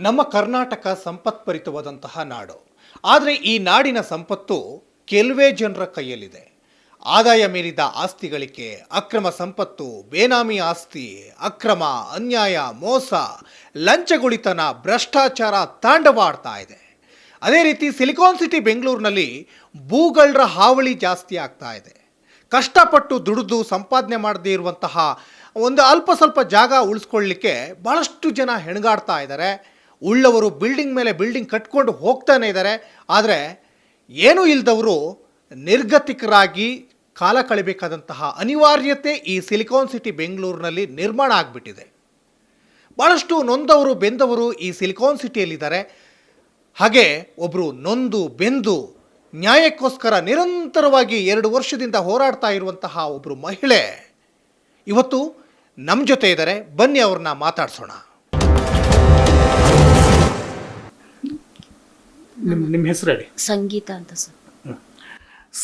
ನಮ್ಮ ಕರ್ನಾಟಕ ಸಂಪತ್ಭರಿತವಾದಂತಹ ನಾಡು. ಆದರೆ ಈ ನಾಡಿನ ಸಂಪತ್ತು ಕೆಲವೇ ಜನರ ಕೈಯಲ್ಲಿದೆ. ಆದಾಯ ಮೀರಿದ ಆಸ್ತಿ ಗಳಿಕೆ, ಅಕ್ರಮ ಸಂಪತ್ತು, ಬೇನಾಮಿ ಆಸ್ತಿ, ಅಕ್ರಮ, ಅನ್ಯಾಯ, ಮೋಸ, ಲಂಚಗುಳಿತನ, ಭ್ರಷ್ಟಾಚಾರ ತಾಂಡವಾಡ್ತಾ ಇದೆ. ಅದೇ ರೀತಿ ಸಿಲಿಕಾನ್ ಸಿಟಿ ಬೆಂಗಳೂರಿನಲ್ಲಿ ಭೂಗಳ್ಳರ ಹಾವಳಿ ಜಾಸ್ತಿ ಆಗ್ತಾ ಇದೆ. ಕಷ್ಟಪಟ್ಟು ದುಡಿದು ಸಂಪಾದನೆ ಮಾಡದೇ ಇರುವಂತಹ ಒಂದು ಅಲ್ಪ ಸ್ವಲ್ಪ ಜಾಗ ಉಳಿಸ್ಕೊಳ್ಳಿಕ್ಕೆ ಭಾಳಷ್ಟು ಜನ ಹೆಣಗಾಡ್ತಾ ಇದ್ದಾರೆ. ಉಳ್ಳವರು ಬಿಲ್ಡಿಂಗ್ ಮೇಲೆ ಬಿಲ್ಡಿಂಗ್ ಕಟ್ಕೊಂಡು ಹೋಗ್ತಾನೆ ಇದ್ದಾರೆ. ಆದರೆ ಏನೂ ಇಲ್ಲದವರು ನಿರ್ಗತಿಕರಾಗಿ ಕಾಲ ಕಳಿಬೇಕಾದಂತಹ ಅನಿವಾರ್ಯತೆ ಈ ಸಿಲಿಕಾನ್ ಸಿಟಿ ಬೆಂಗಳೂರಿನಲ್ಲಿ ನಿರ್ಮಾಣ ಆಗಿಬಿಟ್ಟಿದೆ. ಭಾಳಷ್ಟು ನೊಂದವರು ಬೆಂದವರು ಈ ಸಿಲಿಕಾನ್ ಸಿಟಿಯಲ್ಲಿದ್ದಾರೆ. ಹಾಗೆ ಒಬ್ಬರು ನೊಂದು ಬೆಂದು ನ್ಯಾಯಕ್ಕೋಸ್ಕರ ನಿರಂತರವಾಗಿ 2 ವರ್ಷದಿಂದ ಹೋರಾಡ್ತಾ ಇರುವಂತಹ ಒಬ್ಬರು ಮಹಿಳೆ ಇವತ್ತು ನಮ್ಮ ಜೊತೆ ಇದ್ದಾರೆ. ಬನ್ನಿ ಅವ್ರನ್ನ ಮಾತಾಡ್ಸೋಣ. ನಿಮ್ಮ ಹೆಸರು ಹೇಳಿ. ಸಂಗೀತ ಅಂತ ಸರ್.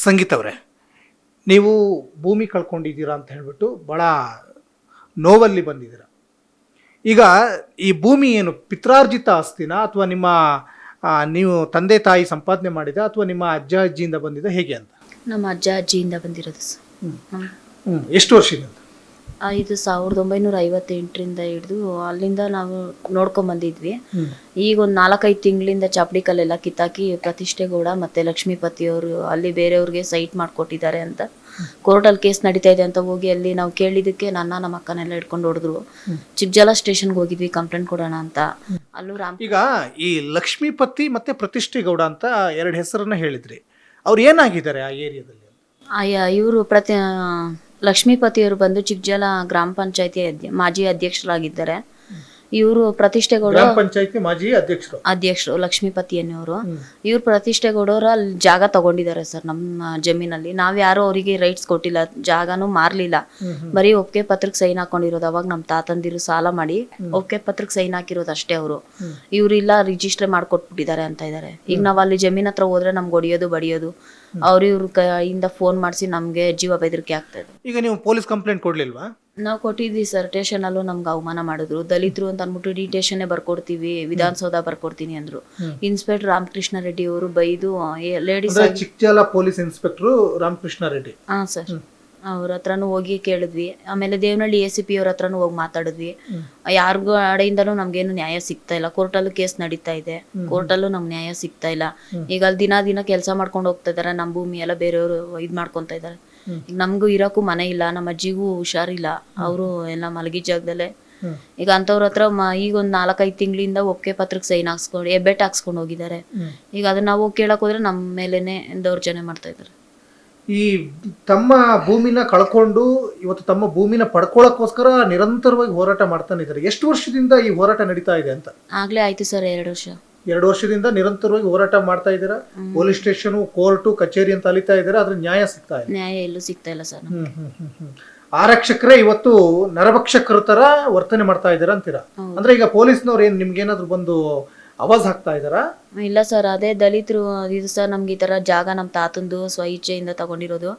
ಸಂಗೀತ ಅವರೇ, ನೀವು ಭೂಮಿ ಕಳ್ಕೊಂಡಿದ್ದೀರಾ ಅಂತ ಹೇಳ್ಬಿಟ್ಟು ಭಾಳ ನೋವಲ್ಲಿ ಬಂದಿದ್ದೀರಾ. ಈಗ ಈ ಭೂಮಿ ಏನು ಪಿತ್ರಾರ್ಜಿತ ಆಸ್ತಿನ ಅಥವಾ ನಿಮ್ಮ ನೀವು ತಂದೆ ತಾಯಿ ಸಂಪಾದನೆ ಮಾಡಿದ ಅಥವಾ ನಿಮ್ಮ ಅಜ್ಜ ಅಜ್ಜಿಯಿಂದ ಬಂದಿದೆ ಹೇಗೆ ಅಂತ? ನಮ್ಮ ಅಜ್ಜ ಅಜ್ಜಿಯಿಂದ ಬಂದಿರೋದು ಸರ್. ಎಷ್ಟು ವರ್ಷದಿಂದ? ಇದು 1958ರಿಂದ ಹಿಡಿದು ಅಲ್ಲಿಂದ ನಾವು ನೋಡ್ಕೊಂಡ್ ಬಂದಿದ್ವಿ. ಈಗ ಒಂದು 4-5 ತಿಂಗಳಿಂದ ಚಾಪಡಿ ಕಲ್ಲೆಲ್ಲ ಕಿತ್ತಾಕಿ ಪ್ರತಿಷ್ಠೆಗೌಡ ಮತ್ತೆ ಲಕ್ಷ್ಮೀಪತಿಯವರು ಅಲ್ಲಿ ಬೇರೆಯವ್ರಿಗೆ ಸೈಟ್ ಮಾಡಿಕೊಟ್ಟಿದ್ದಾರೆ ಅಂತ ಕೋರ್ಟಲ್ಲಿ ಕೇಸ್ ನಡೀತಾ ಇದೆ ಅಂತ ಹೋಗಿ ಅಲ್ಲಿ ನಾವು ಕೇಳಿದಕ್ಕೆ ನಮ್ಮ ಅಕ್ಕನೆಲ್ಲ ಹಿಡ್ಕೊಂಡು ಹೊಡೆದ್ರು. ಚಿಕ್ಕಜಾಲ ಸ್ಟೇಷನ್ಗೆ ಹೋಗಿದ್ವಿ ಕಂಪ್ಲೇಂಟ್ ಕೊಡೋಣ ಅಂತ. ಅಲ್ಲೂ ಈಗ ಈ ಲಕ್ಷ್ಮೀಪತಿ ಮತ್ತೆ ಪ್ರತಿಷ್ಠೆಗೌಡ ಅಂತ 2 ಹೆಸರನ್ನ ಹೇಳಿದ್ರಿ. ಅವ್ರು ಏನಾಗಿದ್ದಾರೆ ಆ ಏರಿಯಾದಲ್ಲಿ? ಇವರು ಲಕ್ಷ್ಮೀಪತಿಯವರು ಬಂದು ಚಿಕ್ಕಜಾಲ ಗ್ರಾಮ ಪಂಚಾಯತಿ ಮಾಜಿ ಅಧ್ಯಕ್ಷರಾಗಿದ್ದಾರೆ. ಇವರು ಪ್ರತಿಷ್ಠೆಗೌಡ ಪಂಚಾಯತಿ ಮಾಜಿ ಅಧ್ಯಕ್ಷರು ಲಕ್ಷ್ಮೀಪತಿ ಅನ್ನೋರು. ಇವ್ರು ಪ್ರತಿಷ್ಠೆಗೌಡರು ಅಲ್ಲಿ ಜಾಗ ತಗೊಂಡಿದ್ದಾರೆ ಸರ್ ನಮ್ಮ ಜಮೀನಲ್ಲಿ. ನಾವ್ ಯಾರು ಅವರಿಗೆ ರೈಟ್ಸ್ ಕೊಟ್ಟಿಲ್ಲ, ಜಾಗನೂ ಮಾರ್ಲಿಲ್ಲ. ಬರೀ ಒಪ್ಪಿಗೆ ಪತ್ರಕ್ಕೆ ಸೈನ್ ಹಾಕೊಂಡಿರೋದು. ಅವಾಗ ನಮ್ ತಾತಂದಿರು ಸಾಲ ಮಾಡಿ ಒಪ್ಪಿಗೆ ಪತ್ರಕ್ಕೆ ಸೈನ್ ಹಾಕಿರೋದು ಅಷ್ಟೇ. ಅವರು ಇವ್ರಿಲ್ಲ ರಿಜಿಸ್ಟರ್ ಮಾಡ್ಕೊಟ್ಬಿಟ್ಟಿದ್ದಾರೆ ಅಂತ ಇದಾರೆ. ಈಗ ನಾವ್ ಅಲ್ಲಿ ಜಮೀನ್ ಹತ್ರ ಹೋದ್ರೆ ನಮ್ಗೆ ಹೊಡಿಯೋದು ಬಡಿಯೋದು, ಇವ್ರ ಕೈಯಿಂದ ಫೋನ್ ಮಾಡಿಸಿ ನಮ್ಗೆ ಜೀವ ಬೆದರಿಕೆ ಆಗ್ತಾ ಇದೆ. ಈಗ ನೀವು ಪೊಲೀಸ್ ಕಂಪ್ಲೇಂಟ್ ಕೊಡ್ಲಿಲ್ವಾ? ನಾವು ಕೊಟ್ಟಿದ್ವಿ ಸರ್. ಸ್ಟೇಷನ್ ಅಲ್ಲೂ ನಮ್ಗೆ ಅವಮಾನ ಮಾಡಿದ್ರು. ದಲಿತರು ಅಂತ ಅನ್ಬಿಟ್ಟು ಡಿಟೇಷನ್ ಬರ್ಕೊಡ್ತೀವಿ, ವಿಧಾನಸೌಧ ಬರ್ಕೊಡ್ತೀನಿ ಅಂದ್ರು. ಇನ್ಸ್ಪೆಕ್ಟರ್ ರಾಮಕೃಷ್ಣ ರೆಡ್ಡಿ ಅವರು ಬೈದು ladies Chikkajala police inspector Ramakrishna Reddy sir ಅವ್ರ ಹತ್ರನೂ ಹೋಗಿ ಕೇಳಿದ್ವಿ. ಆಮೇಲೆ ದೇವನಹಳ್ಳಿ ACP ಅವ್ರ ಹತ್ರನೂ ಹೋಗಿ ಮಾತಾಡಿದ್ವಿ. ಯಾರಿಗೂ ಅಡೆಯಿಂದನೂ ನಮ್ಗೇನು ನ್ಯಾಯ ಸಿಗ್ತಾ ಇಲ್ಲ. ಕೋರ್ಟಲ್ಲೂ ಕೇಸ್ ನಡೀತಾ ಇದೆ, ಕೋರ್ಟಲ್ಲೂ ನಮ್ಗೆ ನ್ಯಾಯ ಸಿಗ್ತಾ ಇಲ್ಲ. ಈಗ ಅಲ್ಲಿ ದಿನ ಕೆಲಸ ಮಾಡ್ಕೊಂಡು ಹೋಗ್ತಾ ಇದಾರೆ. ನಮ್ಮ ಭೂಮಿ ಎಲ್ಲ ಬೇರೆಯವರು ಇದ್ ಮಾಡ್ಕೊಂತ ಇದಾರೆ. ಈಗ ನಮ್ಗೂ ಇರಕ್ಕೂ ಮನೆ ಇಲ್ಲ, ನಮ್ಮ ಅಜ್ಜಿಗೂ ಹುಷಾರಿಲ್ಲ, ಅವರು ಎಲ್ಲ ಮಲಗಿ ಜಾಗದಲ್ಲೇ. ಈಗ ಅಂತವ್ರ ಹತ್ರ ಈಗ ಒಂದ್ 4-5 ತಿಂಗಳಿಂದ ಒಪ್ಪಿಗೆ ಪತ್ರಕ್ಕೆ ಸೈನ್ ಹಾಕ್ಸ್ಕೊಂಡು ಹೆಬ್ಬೆಟ್ ಹಾಕ್ಸ್ಕೊಂಡು ಹೋಗಿದ್ದಾರೆ. ಈಗ ಅದನ್ನ ನಾವು ಕೇಳಕ್ ಹೋದ್ರೆ ನಮ್ಮ ಮೇಲೇನೆ ದೌರ್ಜನ್ಯ ಮಾಡ್ತಾ ಇದಾರೆ. ಈ ತಮ್ಮ ಭೂಮಿನ ಕಳ್ಕೊಂಡು ಇವತ್ತು ತಮ್ಮ ಭೂಮಿನ ಪಡ್ಕೊಳ್ಳೋಕ್ಕೋಸ್ಕರ ನಿರಂತರವಾಗಿ ಹೋರಾಟ ಮಾಡ್ತಾನೆ ಇದ್ದಾರೆ. ಎಷ್ಟು ವರ್ಷದಿಂದ ಈ ಹೋರಾಟ ನಡೀತಾ ಇದೆ ಅಂತ? ಆಗ್ಲೇ ಆಯ್ತು ಸರ್ 2 ವರ್ಷ. 2 ವರ್ಷದಿಂದ ನಿರಂತರವಾಗಿ ಹೋರಾಟ ಮಾಡ್ತಾ ಇದ್ದೀರಾ. ಪೊಲೀಸ್ ಸ್ಟೇಷನ್, ಕೋರ್ಟು, ಕಚೇರಿ ಅಂತ ಅಲಿತಾ ಇದ್ದೀರಾ. ಆದ್ರೆ ನ್ಯಾಯ ಸಿಗ್ತಾ ಇಲ್ಲ. ನ್ಯಾಯ ಎಲ್ಲೂ ಸಿಗ್ತಾ ಇಲ್ಲ ಸರ್. ಆರಕ್ಷಕರೇ ಇವತ್ತು ನರಭಕ್ಷಕರ ತರ ವರ್ತನೆ ಮಾಡ್ತಾ ಇದ್ದೀರಾ ಅಂತೀರಾ? ಅಂದ್ರೆ ಈಗ ಪೊಲೀಸ್ನವ್ರು ಏನ್ ನಿಮ್ಗೇನಾದ್ರು ಬಂದು ಆವಾಜ್ ಹಾಕ್ತಾ ಇದಾರಾ? ಇಲ್ಲ ಸರ್, ಅದೇ ದಲಿತರು ಇದು ಸರ್. ನಮ್ಗೆ ಈ ತರ ಜಾಗ ನಮ್ ತಾತಂದು ಸ್ವ ಇಚ್ಛೆಯಿಂದ ತಗೊಂಡಿರೋದು.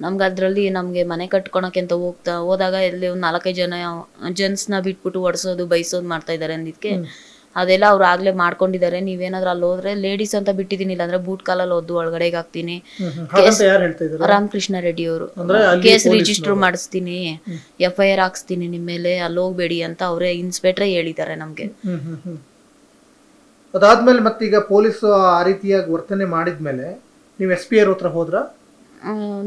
ನಮ್ಗೆ ಅದ್ರಲ್ಲಿ ನಮ್ಗೆ ಮನೆ ಕಟ್ಕೊಳಕ್ಕೆ ಅಂತ ಹೋದಾಗ ಇಲ್ಲಿ ಒಂದ್ 4-5 ಜೆಂಟ್ಸ್ನ ಬಿಟ್ಬಿಟ್ಟು ಒಡ್ಸೋದು ಬೈಸೋದು ಮಾಡ್ತಾ ಇದಾರೆ ಅಂದಿದ್ಕೆ ಅದೆಲ್ಲ ಅವ್ರು ಆಗ್ಲೇ ಮಾಡ್ಕೊಂಡಿದ್ದಾರೆ. ನೀವೇನಾದ್ರೂ ಅಲ್ಲಿ ಹೋದ್ರೆ ಲೇಡೀಸ್ ಅಂತ ಬಿಟ್ಟಿದೀನಿ, ಇಲ್ಲಾಂದ್ರೆ ಬೂಟ್ ಕಾಲಲ್ಲಿ ಒದ್ದು ಒಳಗಡೆಗೆ ಹಾಕ್ತೀನಿ. ರಾಮಕೃಷ್ಣ ರೆಡ್ಡಿ ಅವರು ಕೇಸ್ ರಿಜಿಸ್ಟರ್ ಮಾಡಿಸ್ತೀನಿ, FIR ಹಾಕ್ಸ್ತೀನಿ ನಿಮ್ಮ ಮೇಲೆ, ಅಲ್ಲಿ ಹೋಗ್ಬೇಡಿ ಅಂತ ಅವರೇ ಇನ್ಸ್ಪೆಕ್ಟ್ರೇ ಹೇಳಿದ್ದಾರೆ ನಮ್ಗೆ. ಅದಾದ್ಮೇಲೆ ಮತ್ತೀಗ ಪೊಲೀಸ್ ಆ ರೀತಿಯಾಗಿ ವರ್ತನೆ ಮಾಡಿದ್ಮೇಲೆ ನೀವು SP ಅವ್ರ ಹತ್ರ ಹೋದ್ರ?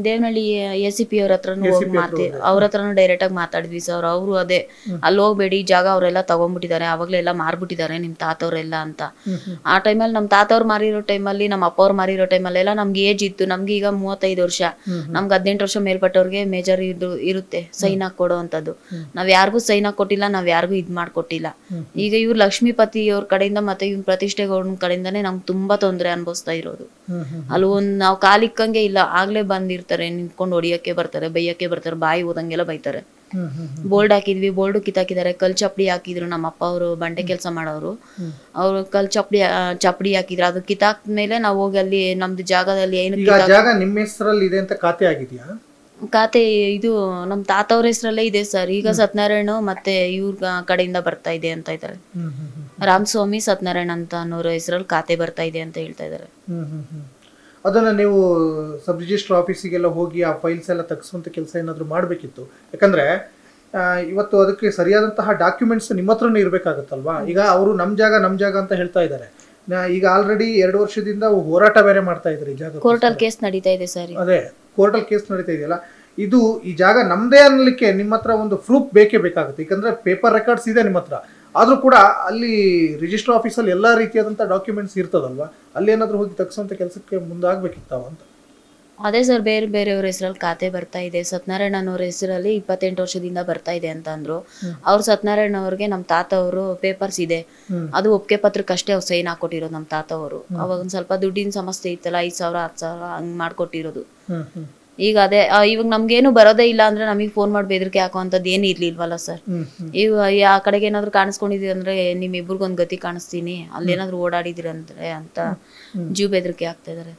ದೇವನಹಳ್ಳಿ ACP ಅವ್ರ ಹತ್ರನೂ ಹೋಗಿ ಅವ್ರ ಹತ್ರನೂ ಡೈರೆಕ್ಟ್ ಆಗಿ ಮಾತಾಡಿದ್ವಿ ಸರ್. ಅವರು ಅದೇ ಅಲ್ಲಿ ಹೋಗ್ಬೇಡಿ, ಜಾಗ ಅವರೆಲ್ಲ ತಗೊಂಡ್ಬಿಟ್ಟಿದ್ದಾರೆ, ಅವಾಗ್ಲೇ ಎಲ್ಲ ಮಾರ್ಬಿಟ್ಟಿದ್ದಾರೆ ನಿಮ್ ತಾತವ್ರೆಲ್ಲ ಅಂತ. ಆ ಟೈಮಲ್ಲಿ ನಮ್ ತಾತವ್ರು ಮಾರಿರೋ ಟೈಮಲ್ಲಿ, ನಮ್ಮ ಅಪ್ಪ ಅವ್ರು ಮಾರಿರೋ ಟೈಮಲ್ಲೆಲ್ಲ ನಮ್ಗೆ ಏಜ್ ಇತ್ತು. ನಮ್ಗೆ ಈಗ 35 ವರ್ಷ, ನಮ್ಗೆ 18 ವರ್ಷ ಮೇಲ್ಪಟ್ಟವ್ರಿಗೆ ಮೇಜರ್ ಇರುತ್ತೆ ಸೈನ್ ಹಾಕೊಡೋ ಅಂತದ್ದು. ನಾವ್ ಯಾರಿಗೂ ಸೈನ್ ಹಾಕೊಟ್ಟಿಲ್ಲ, ನಾವ್ ಯಾರಿಗೂ ಇದ್ ಮಾಡ್ಕೊಟ್ಟಿಲ್ಲ. ಈಗ ಇವ್ರು ಲಕ್ಷ್ಮೀಪತಿ ಅವ್ರ ಕಡೆಯಿಂದ ಮತ್ತೆ ಇವ್ರ ಪ್ರತಿಷ್ಠೆಗೌಡನ ಕಡೆಯಿಂದಾನೇ ನಮ್ಗೆ ತುಂಬಾ ತೊಂದರೆ ಅನ್ಭವಿಸ್ತಾ ಇರೋದು. ಅಲ್ಲಿ ಒಂದ್ ನಾವ್ ಕಾಲಿಕ್ಕಂಗೆ ಇಲ್ಲ, ಆಗ್ಲೇ ಬಂದಿರ್ತಾರೆ, ನಿಂತ್ಕೊಂಡು ಹೊಡಿಯಕ್ಕೆ ಬರ್ತಾರೆ, ಬೈಯಕ್ಕೆ ಬರ್ತಾರೆ, ಬಾಯಿ ಓದಂಗೆಲ್ಲ ಬೈತಾರೆ. ಬೋಲ್ಡ್ ಹಾಕಿದ್ವಿ, ಬೋಲ್ಡ್ ಕಿತ್ತಾಕಿದ್ದಾರೆ. ಕಲ್ ಚಪ್ಪಡಿ ಹಾಕಿದ್ರು. ನಮ್ಮ ಅಪ್ಪ ಅವರು ಬಂಡೆ ಕೆಲಸ ಮಾಡೋರು, ಅವ್ರು ಕಲ್ ಚಪ್ಪಡಿ ಹಾಕಿದ್ರು. ಅದು ಕಿತ್ತಾಕ್ಮೇಲೆ ನಾವು ಹೋಗಿ ಅಲ್ಲಿ ನಮ್ದು ಜಾಗದಲ್ಲಿ ಏನು ಜಾಗ ನಿಮ್ಮ ಹೆಸರಲ್ಲಿ ಇದೆ ಅಂತ ಖಾತೆ ಆಗಿದೆಯಾ? ಖಾತೆ ಇದು ನಮ್ಮ ತಾತ ಅವ್ರ ಹೆಸರಲ್ಲೇ ಇದೆ ಸರ್. ಈಗ ಸತ್ಯನಾರಾಯಣ ಮತ್ತೆ ಇವ್ರ ಕಡೆಯಿಂದ ಬರ್ತಾ ಇದೆ ಅಂತ ಇದ್ದಾರೆ. ರಾಮಸ್ವಾಮಿ ಸತ್ಯನಾರಾಯಣ ಅಂತ ಅನ್ನೋರ ಹೆಸರಲ್ಲಿ ಖಾತೆ ಬರ್ತಾ ಇದೆ ಅಂತ ಹೇಳ್ತಾ ಇದ್ದಾರೆ. ಅದನ್ನ ನೀವು ಸಬ್ ರಿಜಿಸ್ಟರ್ ಆಫೀಸಿಗೆಲ್ಲ ಹೋಗಿ ಆ ಫೈಲ್ಸ್ ಎಲ್ಲ ತೆಗೆಸುವಂತ ಕೆಲಸ ಏನಾದರೂ ಮಾಡಬೇಕಿತ್ತು. ಯಾಕಂದ್ರೆ ಇವತ್ತು ಅದಕ್ಕೆ ಸರಿಯಾದಂತಹ ಡಾಕ್ಯುಮೆಂಟ್ಸ್ ನಿಮ್ಮ ಹತ್ರನೇ ಇರಬೇಕಾಗತ್ತಲ್ವಾ. ಈಗ ಅವರು ನಮ್ಮ ಜಾಗ ಅಂತ ಹೇಳ್ತಾ ಇದ್ದಾರೆ. ಈಗ ಆಲ್ರೆಡಿ 2 ವರ್ಷದಿಂದ ಹೋರಾಟ ಬೇರೆ ಮಾಡ್ತಾ ಇದ್ದಾರೆ. ಈ ಜಾಗ ಕೋರ್ಟಲ್ಲಿ ಕೇಸ್ ನಡೀತಾ ಇದೆ ಸರ್. ಅದೇ ಕೋರ್ಟಲ್ಲಿ ಕೇಸ್ ನಡೀತಾ ಇದೆಯಲ್ಲ, ಇದು ಈ ಜಾಗ ನಮ್ದೇ ಅನ್ನಲಿಕ್ಕೆ ನಿಮ್ಮ ಹತ್ರ ಒಂದು ಪ್ರೂಫ್ ಬೇಕೇ ಬೇಕಾಗುತ್ತೆ. ಯಾಕಂದ್ರೆ ಪೇಪರ್ ರೆಕಾರ್ಡ್ಸ್ ಇದೆ ನಿಮ್ಮ ಹತ್ರ, ಆದ್ರೂ ಕೂಡ ಅಲ್ಲಿ ರಿಜಿಸ್ಟರ್ ಆಫೀಸಲ್ಲಿ ಎಲ್ಲಾ ರೀತಿಯಾದಂಥ ಡಾಕ್ಯುಮೆಂಟ್ಸ್ ಇರ್ತದಲ್ವಾ, ಅಲ್ಲಿ ಏನಾದರೂ ಹೋಗಿ ತೆಗೆಸುವಂಥ ಕೆಲಸಕ್ಕೆ ಮುಂದಾಗಬೇಕಿತ್ತಾವ ಅಂತ. ಅದೇ ಸರ್, ಬೇರೆಯವ್ರ ಹೆಸರಲ್ಲಿ ಖಾತೆ ಬರ್ತಾ ಇದೆ. ಸತ್ಯನಾರಾಯಣ ಅವ್ರ ಹೆಸರಲ್ಲಿ 28 ವರ್ಷದಿಂದ ಬರ್ತಾ ಇದೆ ಅಂತ ಅಂದ್ರು. ಅವ್ರು ಸತ್ಯನಾರಾಯಣ ಅವ್ರಿಗೆ ನಮ್ಮ ತಾತ ಅವರು ಪೇಪರ್ಸ್ ಇದೆ, ಅದು ಒಪ್ಪಿಗೆ ಪತ್ರಕ್ಕಷ್ಟೇ ಅವ್ರು ಸೈನ್ ಹಾಕೊಟ್ಟಿರೋದು ನಮ್ಮ ತಾತ ಅವರು. ಅವಾಗ ಒಂದ್ ಸ್ವಲ್ಪ ದುಡ್ಡಿನ ಸಮಸ್ಯೆ ಇತ್ತಲ್ಲ, 5,000 10,000 ಹಂಗ್ ಮಾಡ್ಕೊಟ್ಟಿರೋದು. ಈಗ ಅದೇ ಇವಾಗ ನಮ್ಗೇನು ಬರೋದೇ ಇಲ್ಲ ಅಂದ್ರೆ ನಮಗೆ ಫೋನ್ ಮಾಡಿ ಬೆದರಿಕೆ ಹಾಕುವಂಥದ್ದು ಏನು ಇರ್ಲಿಲ್ವಲ್ಲ ಸರ್. ಈಗ ಆ ಕಡೆಗೆ ಏನಾದ್ರು ಕಾಣಿಸ್ಕೊಂಡಿದೀವಿ ಅಂದ್ರೆ ನಿಮ್ಮಿಬ್ರಿಗೊಂದು ಗತಿ ಕಾಣಿಸ್ತೀನಿ, ಅಲ್ಲೇನಾದ್ರು ಓಡಾಡಿದಿರಂದ್ರೆ ಅಂತ ಜೀವ ಬೆದರಿಕೆ ಆಗ್ತಾ ಇದಾರೆ.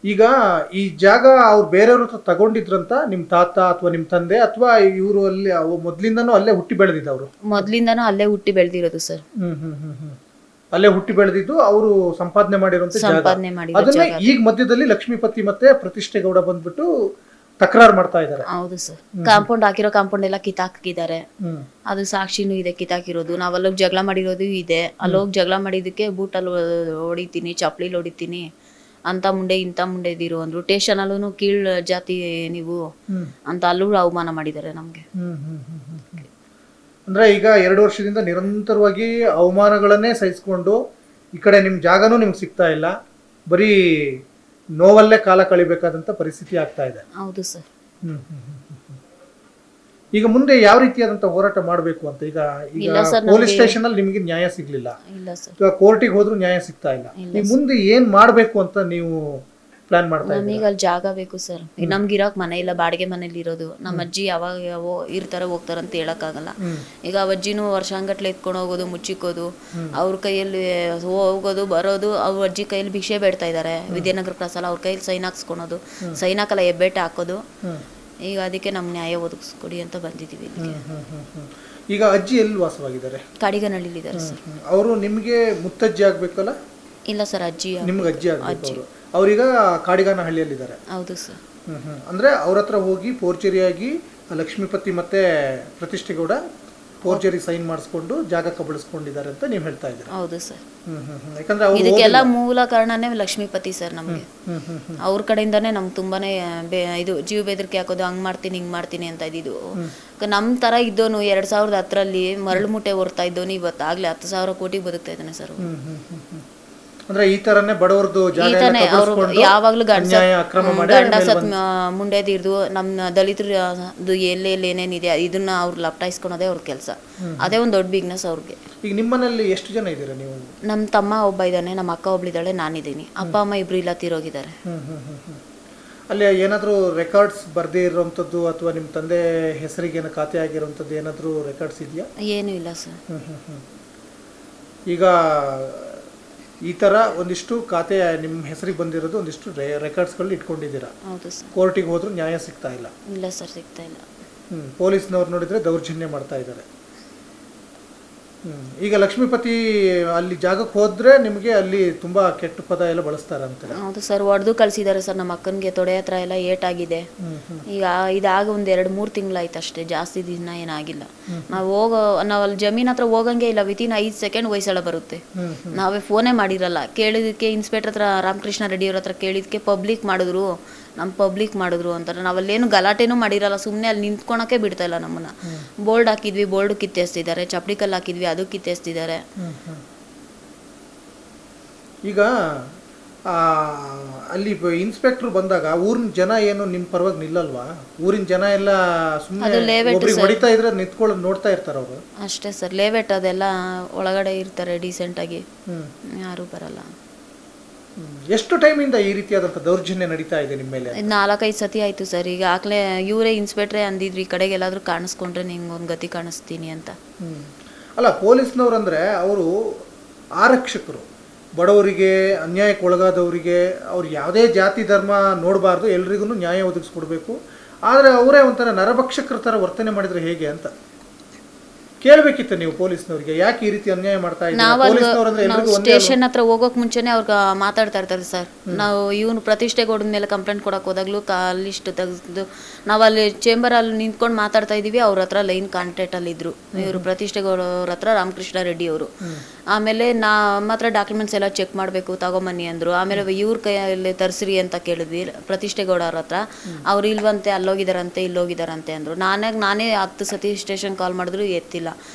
ಈಗ ಈ ಜಾಗ ಅವ್ರು ಬೇರೆಯವ್ರ ಹತ್ರ ತಗೊಂಡಿದ್ರಂತ ನಿಮ್ ತಾತ ಅಥವಾ ನಿಮ್ ತಂದೆ, ಅಥವಾ ಇವರು ಅಲ್ಲಿ ಮೊದ್ಲಿಂದಾನು ಅಲ್ಲೇ ಹುಟ್ಟಿ ಬೆಳೆದಿದ್ದವ್ರು? ಮೊದ್ಲಿಂದಾನು ಅಲ್ಲೇ ಹುಟ್ಟಿ ಬೆಳೆದಿರೋದು ಸರ್. ಅಲ್ಲೇ ಹುಟ್ಟಿ ಬೆಳೆದಿದ್ದು ಅವರು ಸಂಪಾದನೆ ಮಾಡಿರುವಂತ ಸಂಪಾದನೆ ಮಾಡಿ ಅದನ್ನ ಈಗ ಮಧ್ಯದಲ್ಲಿ ಲಕ್ಷ್ಮೀಪತಿ ಮತ್ತೆ ಪ್ರತಿಷ್ಠೆಗೌಡ ಬಂದ್ಬಿಟ್ಟು ತಕರಾರು ಮಾಡ್ತಾ ಇದ್ದಾರೆ. ಹೌದು ಸರ್, ಕಾಂಪೌಂಡ್ ಹಾಕಿರೋ ಕಾಂಪೌಂಡ್ ಎಲ್ಲ ಕಿತ್ತಾಕಿದ್ದಾರೆ. ಅದು ಸಾಕ್ಷಿನೂ ಇದೆ ಕಿತ್ತಾಕಿರೋದು. ನಾವ್ ಅಲ್ಲೋಗಿ ಜಗಳ ಮಾಡಿರೋದು ಇದೆ. ಅಲ್ಲೋಗಿ ಜಗಳ ಮಾಡಿದಕ್ಕೆ ಬೂಟಲ್ಲಿ ಹೊಡಿತೀನಿ, ಚಪ್ಲಿಲಿ ಹೊಡಿತೀನಿ ಅಂತ ಮುಂಡೆ ಇಂಥ ಮುಂಡೆ ಇದಿರು ಅಂದ್ರು. ಸ್ಟೇಷನ್ ಅಲ್ಲೂ ಕೀಳ್ ಜಾತಿ ನೀವು ಅಂತ ಅಲ್ಲೂ ಅವಮಾನ ಮಾಡಿದ್ದಾರೆ ನಮ್ಗೆ. ಅಂದ್ರೆ ಈಗ 2 ವರ್ಷದಿಂದ ನಿರಂತರವಾಗಿ ಅವಮಾನಗಳನ್ನೇ ಸಹಿಸ್ಕೊಂಡು ಈ ಕಡೆ ನಿಮ್ ಜಾಗನೂ ನಿಮ್ಗೆ ಸಿಗ್ತಾ ಇಲ್ಲ, ಬರೀ ನೋವಲ್ಲೇ ಕಾಲ ಕಳಿಬೇಕಾದಂತ ಪರಿಸ್ಥಿತಿ ಆಗ್ತಾ ಇದೆ. ಹೌದು ಸರ್. ಈಗ ಮುಂದೆ ಯಾವ ರೀತಿಯಾದಂತ ಹೋರಾಟ ಮಾಡಬೇಕು ಅಂತ? ಈಗ ಪೊಲೀಸ್ ಸ್ಟೇಷನ್ ಅಲ್ಲಿ ನಿಮಗೆ ನ್ಯಾಯ ಸಿಗ್ಲಿಲ್ಲ, ಕೋರ್ಟಿಗೆ ಹೋದ್ರೂ ನ್ಯಾಯ ಸಿಗ್ತಾ ಇಲ್ಲ. ಈಗ ಮುಂದೆ ಏನ್ ಮಾಡ್ಬೇಕು ಅಂತ ನೀವು ಪ್ಲಾನ್ ಮಾಡ್ತಾ ಇದ್ದೀರಾ? ನಮಗೆ ಅಲ್ಲಿ ಜಾಗ ಬೇಕು ಸರ್. ನಮ್ಗೆ ಇರೋಕ್ ಮನೆ ಇಲ್ಲ, ಬಾಡಿಗೆ ಮನೇಲಿ ಇರೋದು. ನಮ್ಮ ಅಜ್ಜಿ ಯಾವಾಗ ಇರ್ತಾರ ಹೋಗ್ತಾರಂತ ಹೇಳಕ್ಕಾಗಲ್ಲ. ಈಗ ಅಜ್ಜಿನೂ ವರ್ಷಾಂಗಟ್ಲೆ ಎತ್ಕೊಂಡು ಹೋಗೋದು, ಮುಚ್ಚಿಕ್ಕೋದು, ಅವ್ರ ಕೈಯಲ್ಲಿ ಹೋಗೋದು ಬರೋದು. ಅವ್ರ ಅಜ್ಜಿ ಕೈಯಲ್ಲಿ ಭಿಕ್ಷೆ ಬೇಡ್ತಾ ಇದಾರೆ ವಿದ್ಯಾನಗರ ಕ್ರಾಸಲ್ಲ. ಅವ್ರ ಕೈಯಲ್ಲಿ ಸೈನ್ ಹಾಕ್ಸ್ಕೊಳೋದು, ಸೈನ್ ಹಾಕಲ್ಲ ಹೆಬ್ಬೆಟ್ಟ ಹಾಕೋದು. ಈಗ ಅದಕ್ಕೆ ನಮ್ ನ್ಯಾಯ ಒದಗಿಸ್ಕೊಡಿ ಅಂತ ಬಂದಿದ್ದೀವಿ. ಈಗ ಅಜ್ಜಿ ಎಲ್ಲಿ ವಾಸವಾಗಿದ್ದಾರೆ? ಕಾಡಿಗನಹಳ್ಳಿಲಿ ಇದ್ದಾರೆ ಸರ್. ಅವರು ನಿಮ್ಗೆ ಮುತ್ತಜ್ಜಿ ಆಗ್ಬೇಕಲ್ಲ? ಇಲ್ಲ ಸರ್, ಅಜ್ಜಿ. ನಿಮ್ಗೆ ಅಜ್ಜಿ ಆಗ್ಬೇಕು. ಅವ್ರೀಗ ಕಾಡಿಗನಹಳ್ಳಿಯಲ್ಲಿ ಇದ್ದಾರೆ. ಹೌದು ಸರ್. ಅಂದ್ರೆ ಅವ್ರ ಹತ್ರ ಹೋಗಿ ಫೋರ್ಜರಿಯಾಗಿ ಲಕ್ಷ್ಮೀಪತಿ ಮತ್ತೆ ಪ್ರತಿಷ್ಠೆಗೌಡ ಫೋರ್ಜರಿ ಸೈನ್ ಮಾಡಿಸ್ಕೊಂಡು ಜಾಗ ಕಬಳಿಸ್ಕೊಂಡಿದ್ದಾರೆ ಅಂತ ನೀವು ಹೇಳ್ತಾ ಇದ್ದೀರಾ? ಹೌದು ಸರ್. ಯಾಕಂದ್ರೆ ಇದಕ್ಕೆಲ್ಲ ಮೂಲ ಕಾರಣನೇ ಲಕ್ಷ್ಮೀಪತಿ ಸರ್. ನಮ್ಗೆ ಅವ್ರ ಕಡೆಯಿಂದಾನೇ ನಮ್ಗೆ ತುಂಬಾನೇ ಇದು ಜೀವ ಬೆದರಿಕೆ ಹಾಕೋದು, ಹಂಗ್ ಮಾಡ್ತೀನಿ ಹಿಂಗ್ ಮಾಡ್ತೀನಿ ಅಂತ ಇದ್ದಿದ್ದು. ನಮ್ ತರ ಇದ್ದೋನು 2010ರಲ್ಲಿ ಮರಳು ಮುಟ್ಟೆ ಹೊರ್ತಾ ಇದ್ದೋನು ಇವತ್ತಾಗ್ಲೇ 10,000 ಕೋಟಿ ಬದುಕ್ತಾ ಇದ್ದಾನೆ ಸರ್. ಅಂದ್ರೆ ಈ ತರನೇ ಬಡವರದು ಅವರು ಯಾವಾಗ್ಲೂ ಗಂಡ ಸತ್ ಮುಂಡೆದಿರ್ದು ನಮ್ಮ ದಲಿತರು ಎಲ್ಲೆಲ್ಲಿ ಏನೇನಿದೆ ಇದನ್ನ ಅವ್ರು ಲಪ್ಟಾಯಿಸ್ಕೊಳೋದೇ ಅವ್ರ ಕೆಲಸ. ಅದೇ ಒಂದು ದೊಡ್ಡ ಬಿಸ್ನೆಸ್ ಅವ್ರಿಗೆ. ಈಗ ನಿಮ್ಮನೇಲಿ ಎಷ್ಟು ಜನ ಇದ್ದೀರಾ ನೀವು? ನಮ್ಮ ತಮ್ಮ ಒಬ್ಬ ಇದ್ದಾನೆ, ನಮ್ಮ ಅಕ್ಕ ಒಬ್ಳಿದ್ದಾಳೆ, ನಾನಿದ್ದೀನಿ. ಅಪ್ಪ ಅಮ್ಮ ಇಬ್ರು ಇಲ್ಲ ತೀರೋಗಿದ್ದಾರೆ. ಅಲ್ಲಿ ಏನಾದರೂ ರೆಕಾರ್ಡ್ಸ್ ಬರ್ದೇ ಇರುವಂಥದ್ದು ಅಥವಾ ನಿಮ್ಮ ತಂದೆ ಹೆಸರಿಗೆ ಏನೋ ಖಾತೆ ಆಗಿರುವಂಥದ್ದು ಏನಾದರೂ ರೆಕಾರ್ಡ್ಸ್ ಇದೆಯಾ? ಏನೂ ಇಲ್ಲ ಸರ್. ಈಗ ಈ ತರ ಒಂದಿಷ್ಟು ಖಾತೆ ನಿಮ್ಮ ಹೆಸರಿಗೆ ಬಂದಿರೋದು ಒಂದಿಷ್ಟು ರೆಕಾರ್ಡ್ಸ್ಗಳು ಇಟ್ಕೊಂಡಿದ್ದೀರಾ? ಹೌದು ಸರ್. ಕೋರ್ಟಿಗೆ ಹೋದ್ರೂ ನ್ಯಾಯ ಸಿಗ್ತಾ ಇಲ್ಲ? ಇಲ್ಲ ಸರ್, ಸಿಗ್ತಾ ಇಲ್ಲ. ಪೊಲೀಸ್ನವ್ರು ನೋಡಿದ್ರೆ ದೌರ್ಜನ್ಯ ಮಾಡ್ತಾ ಇದ್ದಾರೆ. ಈಗ ಲಕ್ಷ್ಮೀಪತಿ ಅಲ್ಲಿ ಜಾಗಕ್ಕೆ ಹೋದ್ರೆ ನಿಮಗೆ ಅಲ್ಲಿ ತುಂಬಾ ಕೆಟ್ಟ ಪದ ಎಲ್ಲ ಬಳಸ್ತಾರ ಅಂತ? ಹೌದು ಸರ್, ಹೊಡೆದು ಕಳ್ಸಿದ್ದಾರೆ ಸರ್. ನಮ್ಮ ಅಕ್ಕನಿಗೆ ತೊಡೆ ಹತ್ರ ಎಲ್ಲ ಏಟಾಗಿದೆ. ಈಗ ಇದಾಗ ಒಂದ್ 2-3 ತಿಂಗಳಾಯ್ತು ಅಷ್ಟೇ, ಜಾಸ್ತಿ ದಿನ ಏನಾಗಿಲ್ಲ. ನಾವು ಅಲ್ಲಿ ಜಮೀನ್ ಹತ್ರ ಹೋಗಂಗೆ ಇಲ್ಲ, ವಿತಿನ್ 5 ಸೆಕೆಂಡ್ ವಯಸ್ಸಳ ಬರುತ್ತೆ. ನಾವೇ ಫೋನೇ ಮಾಡಿರಲ್ಲ. ಕೇಳಿದಕ್ಕೆ ಇನ್ಸ್ಪೆಕ್ಟರ್ ಹತ್ರ ರಾಮಕೃಷ್ಣ ರೆಡ್ಡಿ ಅವ್ರ ಹತ್ರ ಕೇಳಿದಕ್ಕೆ ಪಬ್ಲಿಕ್ ಮಾಡಿದ್ರು ಅಂತಾರೆ. ನಾವಲ್ಲೇನು ಗಲಾಟೆನೂ ಮಾಡಿರಲ್ಲ, ಸುಮ್ಮನೆ ಅಲ್ಲಿ ನಿಂತ್ಕೊಳಕ್ಕೆ ಬಿಡ್ತಾ ಇಲ್ಲ ನಮ್ಮನ್ನ. ಬೋರ್ಡ್ ಹಾಕಿದ್ವಿ, ಬೋರ್ಡ್ ಕಿತ್ತೇಸ್ತಿದ್ದಾರೆ. ಚಪ್ಪಡಿ ಕಲ್ಲು ಹಾಕಿದ್ವಿ, ಅದು ಕಿತ್ತೇಸ್ತಿದ್ದಾರೆ. ಈಗ ಅಲ್ಲಿ ಇನ್ಸ್ಪೆಕ್ಟರ್ ಬಂದಾಗ ಊರಿನ ಜನ ಏನು ನಿಮ್ ಪರವಾಗಿ ನಿಲ್ಲಲ್ವಾ? ಊರಿನ ಜನ ಎಲ್ಲ ಸುಮ್ಮನೆ ಹೊಡಿತಾ ಇದ್ರೆ ನಿಂತ್ಕೊಳ್ಳೋದು ನೋಡ್ತಾ ಇರ್ತಾರ ಅವರು ಅಷ್ಟೇ ಸರ್. ಲೇವೆಟ್ ಅದೆಲ್ಲ ಒಳಗಡೆ ಇರ್ತಾರೆ ಡೀಸೆಂಟ್ ಆಗಿ, ಯಾರು ಬರಲ್ಲ. ಎಷ್ಟು ಟೈಮಿಂದ ಈ ರೀತಿಯಾದಂಥ ದೌರ್ಜನ್ಯ ನಡೀತಾ ಇದೆ ನಿಮ್ಮ ಮೇಲೆ? 4-5 ಸತಿ ಆಯ್ತು ಸರ್. ಈಗ ಆಗ್ಲೇ ಇವರೇ ಇನ್ಸ್ಪೆಕ್ಟ್ರೇ ಅಂದಿದ್ರು, ಈ ಕಡೆಗೆ ಎಲ್ಲಾದ್ರೂ ಕಾಣಿಸ್ಕೊಂಡ್ರೆ ನಿಂಗೆ ಒಂದು ಗತಿ ಕಾಣಿಸ್ತೀನಿ ಅಂತ. ಅಲ್ಲ, ಪೊಲೀಸ್ನವ್ರು ಅಂದ್ರೆ ಅವರು ಆರಕ್ಷಕರು. ಬಡವರಿಗೆ, ಅನ್ಯಾಯಕ್ಕೆ ಒಳಗಾದವರಿಗೆ, ಅವ್ರು ಯಾವುದೇ ಜಾತಿ ಧರ್ಮ ನೋಡಬಾರ್ದು, ಎಲ್ರಿಗೂ ನ್ಯಾಯ ಒದಗಿಸ್ಕೊಡ್ಬೇಕು. ಆದರೆ ಅವರೇ ಒಂಥರ ನರಭಕ್ಷಕರ ಥರ ವರ್ತನೆ ಮಾಡಿದರೆ ಹೇಗೆ ಅಂತ ಕೇಳಬೇಕಿತ್ತು ನೀವು ಪೊಲೀಸ್ನವ್ರಿಗೆ, ಯಾಕೆ ಈ ರೀತಿ ಅನ್ಯಾಯ ಮಾಡ್ತಾ ಇದ್ದಾರೆ? ನಾವು ಸ್ಟೇಷನ್ ಹತ್ರ ಹೋಗೋಕ್ ಮುಂಚೆನೆ ಅವ್ರಿಗೆ ಮಾತಾಡ್ತಾ ಇರ್ತಾರೆ ಸರ್. ನಾವು ಇವನು ಪ್ರತಿಷ್ಠೆಗೌಡನ ಮೇಲೆ ಕಂಪ್ಲೇಂಟ್ ಕೊಡಕ್ ಹೋದಾಗ್ಲೂ ಲಿಸ್ಟ್ ತೆಗೆದು ನಾವು ಅಲ್ಲಿ ಚೇಂಬರ್ ಅಲ್ಲಿ ನಿಂತ್ಕೊಂಡು ಮಾತಾಡ್ತಾ ಇದೀವಿ. ಅವ್ರ ಹತ್ರ ಲೈನ್ ಕಾಂಟ್ಯಾಕ್ಟ್ ಅಲ್ಲಿ ಇದ್ರು ಇವರು ಪ್ರತಿಷ್ಠೆಗೌಡ ಅವ್ರ ಹತ್ರ ರಾಮಕೃಷ್ಣ ರೆಡ್ಡಿ ಅವರು. ಆಮೇಲೆ ನಮ್ಮ ಹತ್ರ ಡಾಕ್ಯುಮೆಂಟ್ಸ್ ಎಲ್ಲ ಚೆಕ್ ಮಾಡಬೇಕು ತಗೊಂಬನ್ನಿ ಅಂದ್ರು. ಆಮೇಲೆ ಇವ್ರ ಕೈಯಲ್ಲಿ ತರಿಸ್ರಿ ಅಂತ ಕೇಳಿದ್ವಿ ಪ್ರತಿಷ್ಠೆಗೌಡ ಅವ್ರ ಹತ್ರ. ಅವ್ರು ಇಲ್ವಂತೆ, ಅಲ್ಲೋಗಿದಾರಂತೆ ಇಲ್ಲೋಗಿದಾರಂತೆ ಅಂದ್ರು. ನಾನೇ 10 ಸತಿ ಸ್ಟೇಷನ್ ಕಾಲ್ ಮಾಡಿದ್ರು ಎತ್ತಿಲ್ಲ.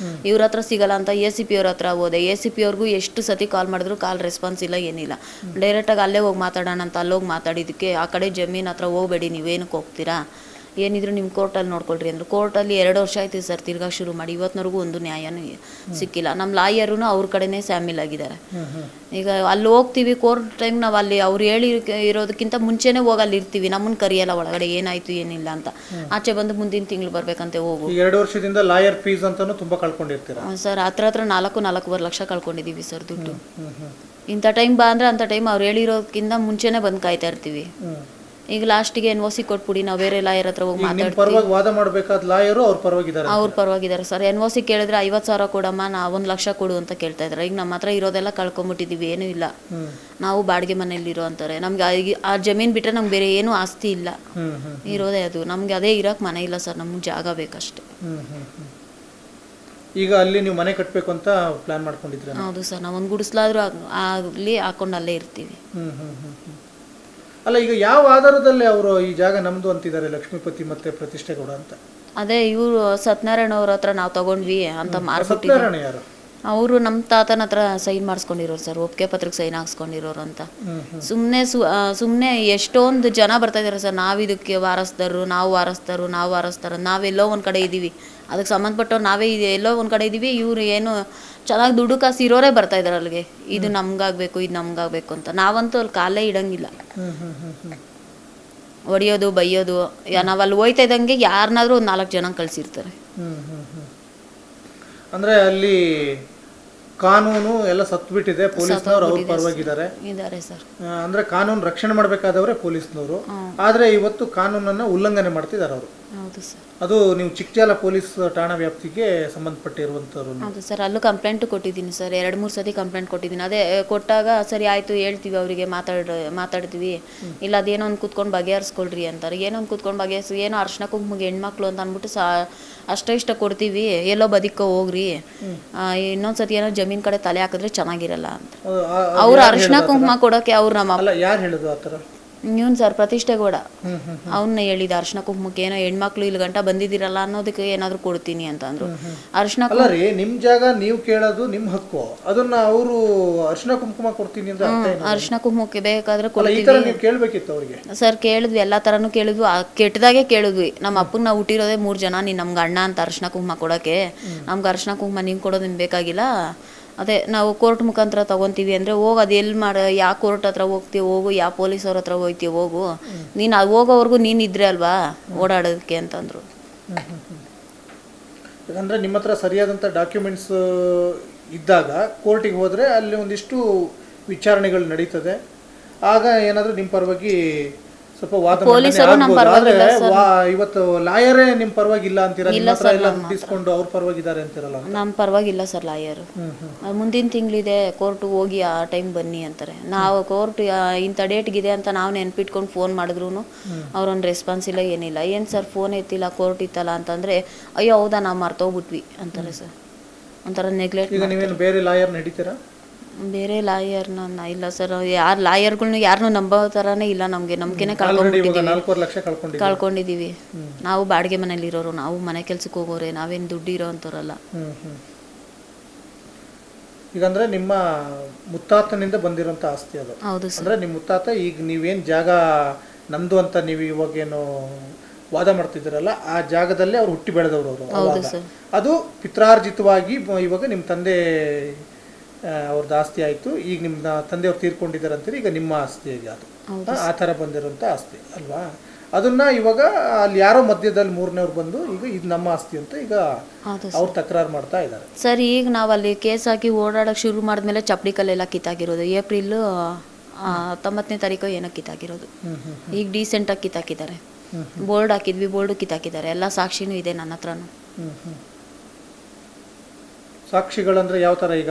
ಇವ್ರ ಹತ್ರ ಸಿಗಲ್ಲ ಅಂತ ACP ಅವ್ರ ಹತ್ರ ಹೋದೆ. ACP ಅವ್ರಿಗೂ ಎಷ್ಟು ಸತಿ ಕಾಲ್ ಮಾಡಿದ್ರು ಕಾಲ್ ರೆಸ್ಪಾನ್ಸ್ ಇಲ್ಲ, ಏನಿಲ್ಲ. ಡೈರೆಕ್ಟಾಗಿ ಅಲ್ಲೇ ಹೋಗಿ ಮಾತಾಡೋಣ ಅಂತ ಅಲ್ಲೋಗಿ ಮಾತಾಡಿದ್ದಕ್ಕೆ ಆ ಕಡೆ ಜಮೀನ್ ಹತ್ರ ಹೋಗ್ಬೇಡಿ, ನೀವೇನಕ್ಕೆ ಹೋಗ್ತೀರಾ, ಏನಿದ್ರು ನಿಮ್ಮ ಕೋರ್ಟಲ್ಲಿ ನೋಡ್ಕೊಳ್ರಿ ಅಂದರು. ಕೋರ್ಟಲ್ಲಿ 2 ವರ್ಷ ಆಯ್ತು ಸರ್ ತಿರ್ಗಾ ಶುರು ಮಾಡಿ, ಇವತ್ತಿನವರೆಗೂ ಒಂದು ನ್ಯಾಯನೂ ಸಿಕ್ಕಿಲ್ಲ. ನಮ್ಮ ಲಾಯರೂ ಅವ್ರ ಕಡೆನೇ ಸ್ಯಾಮಿಲ್ ಆಗಿದ್ದಾರೆ. ಈಗ ಅಲ್ಲಿ ಹೋಗ್ತೀವಿ ಕೋರ್ಟ್ ಟೈಮ್, ನಾವು ಅಲ್ಲಿ ಅವ್ರು ಹೇಳಿ ಇರೋದಕ್ಕಿಂತ ಮುಂಚೆನೇ ಹೋಗಿ ಅಲ್ಲಿ ಇರ್ತೀವಿ. ನಮ್ಮನ್ನು ಕರಿಯಲ್ಲ ಒಳಗಡೆ ಏನಾಯ್ತು ಏನಿಲ್ಲ ಅಂತ. ಆಚೆ ಬಂದು ಮುಂದಿನ ತಿಂಗಳು ಬರ್ಬೇಕಂತೆ ಹೋಗು. 2 ವರ್ಷದಿಂದ ಲಾಯರ್ ಫೀಸ್ ಅಂತಾನು ತುಂಬಾ ಕಳ್ಕೊಂಡಿರ್ತೀರಾ ಸರ್. ಹತ್ರ 4.25 ಲಕ್ಷ ಕಳ್ಕೊಂಡಿದ್ದೀವಿ ಸರ್ ದುಡ್ಡು. ಇಂಥ ಟೈಮ್ ಬಾ ಅಂದ್ರೆ ಅಂಥ ಟೈಮ್ ಅವ್ರು ಹೇಳಿರೋದಕ್ಕಿಂತ ಮುಂಚೆನೇ ಬಂದು ಕಾಯ್ತಾ ಇರ್ತೀವಿ. ಈಗ ಲಾಸ್ಟಿಗೆ NOC ಕೊಟ್ಬಿಡಿ, ನಾವು ಬೇರೆ ಲಾಯರ್ ಹತ್ರ ಹೋಗಿ ಮಾತಾಡ್ತೀವಿ. ವಾದ ಮಾಡಬೇಕಾದ ಲಾಯರು ಅವ್ರ ಪರವಾಗಿದ್ದಾರೆ ಸರ್. NOC ಕೇಳಿದ್ರೆ 50,000 ಕೊಡಮ್ಮ, 1 ಲಕ್ಷ ಕೊಡು ಅಂತ ಕೇಳ್ತಾ ಇದ್ದಾರೆ. ಈಗ ನಮ್ಮ ಹತ್ರ ಇರೋದೆಲ್ಲ ಕಳ್ಕೊಂಬಿಟ್ಟಿದೀವಿ, ಏನೂ ಇಲ್ಲ. ನಾವು ಬಾಡಿಗೆ ಮನೇಲಿ ಇರೋ ಅಂತಾರೆ. ನಮ್ಗೆ ಆ ಜಮೀನ್ ಬಿಟ್ರೆ ನಮ್ಗೆ ಬೇರೆ ಏನೂ ಆಸ್ತಿ ಇಲ್ಲ, ಇರೋದೇ ಅದು. ನಮ್ಗೆ ಅದೇ ಇರಕ್ ಮನೆ ಇಲ್ಲ ಸರ್, ನಮ್ಗೆ ಜಾಗ ಬೇಕಷ್ಟೇ. ಈಗ ಅಲ್ಲಿ ನೀವು ಮನೆ ಕಟ್ಟಬೇಕು ಅಂತ ಪ್ಲಾನ್ ಮಾಡ್ಕೊಂಡಿದ್ರೆ? ಹೌದು ಸರ್, ನಾವು ಒಂದು ಗುಡಿಸ್ಲಾದ್ರೂ ಅಲ್ಲಿ ಹಾಕೊಂಡು ಅಲ್ಲೇ ಇರ್ತೀವಿ. ಅಲ್ಲ, ಈಗ ಯಾವ ಆಧಾರದಲ್ಲಿ ಅವರು ಈ ಜಾಗ ನಮ್ದು ಅಂತಿದ್ದಾರೆ ಲಕ್ಷ್ಮೀಪತಿ ಮತ್ತೆ ಪ್ರತಿಷ್ಠೆಗೌಡ ಅಂತ? ಅದೇ ಇವರು ಸತ್ಯನಾರಾಯಣ ಅವ್ರ ಹತ್ರ ನಾವು ತಗೊಂಡ್ವಿ ಅಂತ ಮಾರ್ಬಿಟ್ಟಿದ್ದಾರೆ. ಯಾರು ಅವರು ನಮ್ಮ ತಾತನ ಹತ್ರ ಸೈನ್ ಮಾಡಿಸ್ಕೊಂಡಿರೋರು ಸರ್, ಒಪ್ಪಿಗೆ ಪತ್ರಕ್ಕೆ ಸೈನ್ ಹಾಕ್ಸ್ಕೊಂಡಿರೋರು ಅಂತ. ಸುಮ್ಮನೆ ಎಷ್ಟೊಂದು ಜನ ಬರ್ತಾ ಇದ್ದಾರೆ ಸರ್. ನಾವು ಇದಕ್ಕೆ ವಾರಸ್ದಾರರು, ನಾವು ವಾರಸ್ದಾರ, ನಾವೆಲ್ಲೋ ಒಂದು ಕಡೆ ಇದ್ದೀವಿ, ಅದಕ್ಕೆ ಸಂಬಂಧಪಟ್ಟವ್ರು ನಾವೇ ಎಲ್ಲೋ ಒಂದು ಕಡೆ ಇದ್ದೀವಿ. ಇವರು ಏನು ಚೆನ್ನಾಗಿ ದುಡ್ಡು ಕಾಸು ಇರೋರೇ ಬರ್ತಾ ಇದ್ದಾರೆ ಅಲ್ಲಿಗೆ, ಇದು ನಮ್ಗಾಗಬೇಕು ಇದು ನಮ್ಗಾಗಬೇಕು ಅಂತ. ನಾವಂತೂ ಅಲ್ಲಿ ಕಾಲೇ ಇಡಂಗಿಲ್ಲ. ಹೊಡಿಯೋದು ಬೈಯೋದು, ನಾವು ಅಲ್ಲಿ ಹೋಯ್ತಾ ಇದ್ದಂಗೆ ಯಾರನ್ನಾದ್ರೂ ಒಂದು 4 ಜನ ಕಳಿಸಿರ್ತಾರೆ. ಅಂದ್ರೆ ಅಲ್ಲಿ ಕಾನೂನು ಎಲ್ಲ ಸತ್ಬಿಟ್ಟಿದೆ, ಪೊಲೀಸ್ನವರು ಅವ್ರ ಪರವಾಗಿದ್ದಾರೆ ಸರ್. ಅಂದ್ರೆ ಕಾನೂನು ರಕ್ಷಣೆ ಮಾಡಬೇಕಾದವರೇ ಪೊಲೀಸ್ನವರು, ಆದ್ರೆ ಇವತ್ತು ಕಾನೂನನ್ನ ಉಲ್ಲಂಘನೆ ಮಾಡ್ತಿದ್ದಾರೆ ಅವರು. ಹೌದು ಸರ್. ಅದು ನೀವು ಚಿಕ್ಕಜಾಲ ಪೊಲೀಸ್ ಠಾಣಾ ವ್ಯಾಪ್ತಿಗೆ ಸಂಬಂಧಪಟ್ಟಿರುವಂತವ್ರು? ಹೌದು ಸರ್, ಅಲ್ಲೂ ಕಂಪ್ಲೇಂಟ್ ಕೊಟ್ಟಿದ್ದೀನಿ ಸರ್. 2-3 ಸತಿ ಕಂಪ್ಲೇಂಟ್ ಕೊಟ್ಟಿದ್ದೀನಿ. ಅದೇ ಕೊಟ್ಟಾಗ ಸರಿ ಆಯ್ತು ಹೇಳ್ತೀವಿ ಅವರಿಗೆ, ಮಾತಾಡ್ತೀವಿ, ಇಲ್ಲ ಅದೇನೋ ಒಂದು ಕೂತ್ಕೊಂಡು ಬಗೆಹರಿಸ್ಕೊಳ್ರಿ ಅಂತಾರೆ. ಏನೋ ಒಂದು ಕೂತ್ಕೊಂಡು ಬಗೆಹರಿಸಿ, ಏನೋ ಅರ್ಶಿನ ಕುಂಕುಮಗೆ ಹೆಣ್ಮಕ್ಳು ಅಂತ ಅಂದ್ಬಿಟ್ಟು ಅಷ್ಟ ಕೊಡ್ತೀವಿ, ಎಲ್ಲೋ ಬದಿಕೋ ಹೋಗ್ರಿ, ಇನ್ನೊಂದ್ಸತಿ ಏನೋ ಜಮೀನ್ ಕಡೆ ತಲೆ ಹಾಕಿದ್ರೆ ಚೆನ್ನಾಗಿರಲ್ಲ ಅಂತ. ಅವ್ರು ಅರ್ಶಿನ ಕುಂಕುಮ ಕೊಡೋಕೆ ಅವ್ರು ನಮ್ಮ ಯಾರು ಹೇಳುದು ಆತರ? ಇವನು ಸರ್ ಪ್ರತಿಷ್ಠೆಗೌಡ ಅವನ್ನ ಹೇಳಿದ. ಅರ್ಶಿನ ಕುಂಕುಮಕ್ಕೆ ಏನೋ ಹೆಣ್ಮಕ್ಳು ಇಲ್ಲಿ ಗಂಟ ಬಂದಿದ್ದೀರಲ್ಲ ಅನ್ನೋದಕ್ಕೆ ಏನಾದ್ರು ಕೊಡ್ತೀನಿ ಅಂತ ಅಂದ್ರು. ಅರ್ಶಿನ ನಿಮ್ ಜಾಗ ನೀವು ಕೇಳೋದು ನಿಮ್ ಹಕ್ಕು, ಅದನ್ನ ಅವರು ಅರ್ಶಿನ ಕುಂಕುಮ ಕೊಡ್ತೀನಿ ಅಂತ ಅರ್ಶಿನ ಕುಂಕುಮಕ್ಕೆ ಬೇಕಾದ್ರೆ ಕೊಡ್ತೀವಿ. ಕೇಳ್ಬೇಕಿತ್ತು ಅವ್ರಿಗೆ ಸರ್. ಕೇಳಿದ್ವಿ, ಎಲ್ಲಾ ತರನು ಕೇಳಿದ್ವಿ, ಕೆಟ್ಟದಾಗೆ ಕೇಳಿದ್ವಿ. ನಮ್ಮ ಅಪ್ಪಗೆ ನಾವು ಹುಟ್ಟಿರೋದೇ 3 ಜನ, ನೀನ್ ನಮ್ಗೆ ಅಣ್ಣ ಅಂತ ಅರ್ಶಿನ ಕುಂಕುಮ ಕೊಡೋಕೆ, ನಮ್ಗೆ ಅರ್ಶಿನ ಕುಂಕುಮ ನಿಂಗೆ ಕೊಡೋದು ನಿಮ್ಗೆ ಬೇಕಾಗಿಲ್ಲ. ಅದೇ ನಾವು ಕೋರ್ಟ್ ಮುಖಾಂತರ ತಗೊಂತೀವಿ ಅಂದರೆ ಹೋಗಿ ಅದು ಎಲ್ಲಿ ಯಾವ ಕೋರ್ಟ್ ಹತ್ರ ಹೋಗ್ತೀವಿ ಹೋಗು, ಯಾವ ಪೊಲೀಸವ್ರ ಹತ್ರ ಹೋಗ್ತೀವಿ ಹೋಗು, ನೀನು ಅದು ಹೋಗೋವರೆಗೂ ನೀನು ಇದ್ರೆ ಅಲ್ವಾ ಓಡಾಡೋದಕ್ಕೆ ಅಂತಂದರು. ಅಂದರೆ ನಿಮ್ಮ ಹತ್ರ ಸರಿಯಾದಂಥ ಡಾಕ್ಯುಮೆಂಟ್ಸ್ ಇದ್ದಾಗ ಕೋರ್ಟಿಗೆ ಹೋದರೆ ಅಲ್ಲಿ ಒಂದಿಷ್ಟು ವಿಚಾರಣೆಗಳು ನಡೀತದೆ. ಆಗ ಏನಾದರೂ ನಿಮ್ಮ ಪರವಾಗಿ ಸ್ವಲ್ಪ ವಾದ ಇವತ್ತು ಲಾಯರೇ ನಿಮ್ಮ ಪರವಾಗಿಲ್ಲ ಅಂತೀರ, ಡಿಸ್ಕೊಂಡು ಅವ್ರ ಪರವಾಗಿದ್ದಾರೆ ಅಂತಿರಲ್ಲ? ನಮ್ಮ ಪರವಾಗಿಲ್ಲ ಸರ್ ಲಾಯರ್. ಮುಂದಿನ ತಿಂಗಳಿದೆ ಕೋರ್ಟ್ಗೆ ಹೋಗಿ ಆ ಟೈಮ್ ಬನ್ನಿ ಅಂತಾರೆ. ನಾವು ಕೋರ್ಟ್ ಇಂಥ ಡೇಟ್ಗಿದೆ ಅಂತ ನಾವು ನೆನ್ಪಿಟ್ಕೊಂಡು ಫೋನ್ ಮಾಡಿದ್ರು ಅವ್ರೊಂದು ರೆಸ್ಪಾನ್ಸ್ ಇಲ್ಲ, ಏನಿಲ್ಲ. ಏನು ಸರ್ ಫೋನ್ ಎತ್ತಿಲ್ಲ, ಕೋರ್ಟ್ ಇತ್ತಲ್ಲ ಅಂತಂದರೆ ಅಯ್ಯೋ ಹೌದಾ ನಾವು ಮರ್ತೋಗ್ಬಿಟ್ವಿ ಅಂತಾರೆ ಸರ್. ಒಂಥರ ನೆಗ್ಲೆಕ್ಟ್. ಈಗ ನೀವೇನು ಬೇರೆ ಲಾಯರ್ ನಡೀತೀರಾ? ಬೇರೆ ಲಾಯರ್ನ ಇಲ್ಲ ಸರ್. ಯಾರು ಲಾಯರ್ಗಳ್ನು ಯಾರನ್ನೂ ನಂಬೋ ಥರನೇ ಇಲ್ಲ. ನಮಗೆ ನಂಬಿಕೆನೇ ಕಳ್ಕೊಂಡಿದ್ದೀವಿ. ನಾವು ಬಾಡಿಗೆ ಮನೇಲಿ ಇರೋರು, ನಾವು ಮನೆ ಕೆಲ್ಸಕ್ಕೆ ಹೋಗೋರೆ, ನಾವೇನು ದುಡ್ಡು ಇರೋ ಅಂಥವ್ರಲ್ಲ. ಈಗ ಅಂದ್ರೆ ನಿಮ್ಮ ಮುತ್ತಾತನಿಂದ ಬಂದಿರೋಂಥ ಆಸ್ತಿ ಅದು? ಹೌದು ಸರ್. ಅಂದ್ರೆ ನಿಮ್ಮ ಮುತ್ತಾತ ಈಗ ನೀವೇನು ಜಾಗ ನಮ್ದು ಅಂತ ನೀವು ಇವಾಗೇನು ವಾದ ಮಾಡ್ತಿದ್ದೀರಲ್ಲ, ಆ ಜಾಗದಲ್ಲೇ ಅವ್ರು ಹುಟ್ಟಿ ಬೆಳೆದವರು ಅವರು. ಅದು ಪಿತ್ರಾರ್ಜಿತವಾಗಿ ಇವಾಗ ನಿಮ್ಮ ತಂದೆ ಅವ್ರದ್ದು ಆಸ್ತಿ ಆಯಿತು. ಈಗ ನಿಮ್ಮ ತಂದೆಯವ್ರು ತೀರ್ಕೊಂಡಿದ್ದಾರೆ ಅಂತೀರಿ, ಈಗ ನಿಮ್ಮ ಆಸ್ತಿ ಈಗ ಅದು ಆ ಥರ ಬಂದಿರೋಂಥ ಆಸ್ತಿ ಅಲ್ವಾ? ಅದನ್ನ ಇವಾಗ ಅಲ್ಲಿ ಯಾರೋ ಮಧ್ಯದಲ್ಲಿ 3ನೇವ್ರು ಬಂದು ಈಗ ಇದು ನಮ್ಮ ಆಸ್ತಿ ಅಂತ ಈಗ ಅವ್ರು ತಕರಾರು ಮಾಡ್ತಾ ಇದ್ದಾರೆ. ಸರ್, ಈಗ ನಾವು ಅಲ್ಲಿ ಕೇಸ್ ಹಾಕಿ ಓಡಾಡೋಕೆ ಶುರು ಮಾಡಿದ್ಮೇಲೆ ಚಪ್ಪಡಿ ಕಲ್ಲೆಲ್ಲ ಕಿತ್ತಾಕಿರೋದು. ಏಪ್ರಿಲ್ 19ನೇ ತಾರೀಕು ಏನೋ ಕಿತ್ತಾಕಿರೋದು. ಈಗ ಡೀಸೆಂಟಾಗಿ ಕಿತ್ತಾಕಿದ್ದಾರೆ. ಬೋರ್ಡ್ ಹಾಕಿದ್ವಿ, ಬೋರ್ಡು ಕಿತ್ತಾಕಿದ್ದಾರೆ. ಎಲ್ಲ ಸಾಕ್ಷಿನೂ ಇದೆ ನನ್ನ ಹತ್ರನೂ. ಸಾಕ್ಷಿಗಳಂದ್ರೆ ಯಾವ ತರ? ಈಗ